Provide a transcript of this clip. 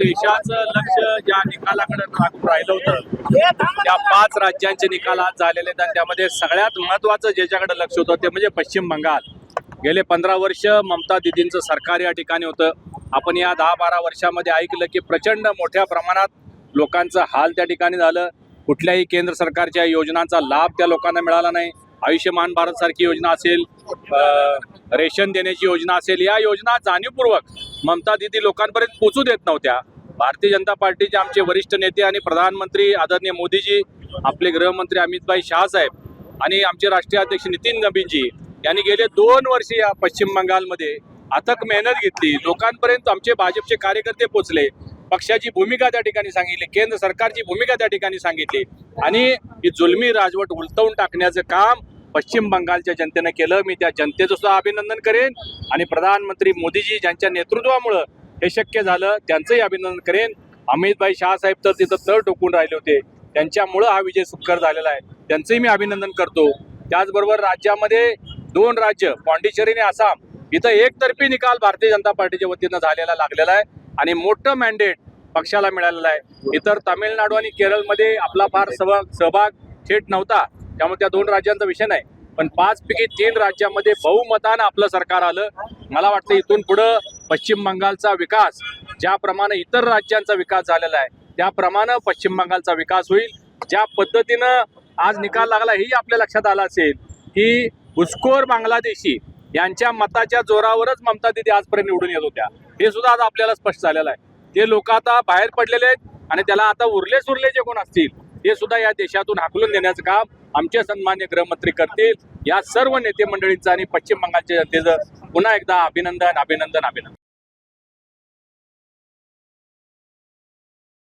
देशाचं लक्ष ज्या निकालाकडे लागून राहिलं होतं त्या 5 राज्यांचे निकाल आज झालेले आहेत आणि त्यामध्ये सगळ्यात महत्त्वाचं ज्याच्याकडे लक्ष होतं ते म्हणजे पश्चिम बंगाल. गेले 15 वर्ष ममता दीदींचं सरकार या ठिकाणी होतं. आपण या 10-12 वर्षामध्ये ऐकलं की प्रचंड मोठ्या प्रमाणात लोकांचं हाल त्या ठिकाणी झालं. कुठल्याही केंद्र सरकारच्या योजनांचा लाभ त्या लोकांना मिळाला नाही. आयुष्यमान भारत सारखी योजना असेल, रेशन देण्याची योजना असेल, या योजना जाणीवपूर्वक ममता दीदी लोकांपर्यंत पोहोचू देत नव्हत्या. भारतीय जनता पार्टीचे आमचे वरिष्ठ नेते आणि प्रधानमंत्री आदरणीय मोदीजी, आपले गृहमंत्री अमितभाई शाह साहेब आणि आमचे राष्ट्रीय अध्यक्ष नितीन नबीनजी यांनी गेले 2 वर्ष या पश्चिम बंगालमध्ये अथक मेहनत घेतली. लोकांपर्यंत आमचे भाजपचे कार्यकर्ते पोहोचले. पक्षाची भूमिका त्या ठिकाणी सांगितली, केंद्र सरकारची भूमिका त्या ठिकाणी सांगितली आणि ही जुलमी राजवट उलटवून टाकण्याचं काम पश्चिम बंगालच्या जनतेनं केलं. मी त्या जनतेचं सुद्धा अभिनंदन करेन आणि प्रधानमंत्री मोदीजी ज्यांच्या नेतृत्वामुळं हे शक्य झालं त्यांचंही अभिनंदन करेन. अमितभाई शाह साहेब तर तिथं तळ टोकून राहिले होते, त्यांच्यामुळं हा विजय सुखकर झालेला आहे, त्यांचंही मी अभिनंदन करतो. त्याचबरोबर राज्यामध्ये 2 राज्य पाँडिचेरी आणि आसाम इथं एकतर्फी निकाल भारतीय जनता पार्टीच्या वतीनं झालेला लागलेला आहे आणि मोठं मॅन्डेट पक्षाला मिळालेलं आहे. इतर तामिळनाडू आणि केरळमध्ये आपला फार सहभाग थेट नव्हता, त्यामुळे त्या 2 राज्यांचा विषय नाही. पण 5 पैकी 3 राज्यामध्ये बहुमतानं आपलं सरकार आलं. मला वाटतं इथून पुढं पश्चिम बंगालचा विकास ज्याप्रमाणे इतर राज्यांचा विकास झालेला आहे त्याप्रमाणे पश्चिम बंगालचा विकास होईल. ज्या पद्धतीनं आज निकाल लागला हेही आपल्या लक्षात आलं असेल की घुसखोर बांगलादेशी यांच्या मताच्या जोरावरच ममता दीदी आजपर्यंत निवडून येत होत्या. हे सुद्धा आज आपल्याला स्पष्ट झालेलं आहे. ते लोक आता बाहेर पडलेले आहेत आणि त्याला आता उरले सुरले जे कोण असतील ते सुद्धा या देशातून हाकलून देण्याचं काम आमचे सन्मान्य गृहमंत्री करतील. या सर्व नेते मंडळींचं आणि पश्चिम बंगालच्या जनतेचं पुन्हा एकदा अभिनंदन.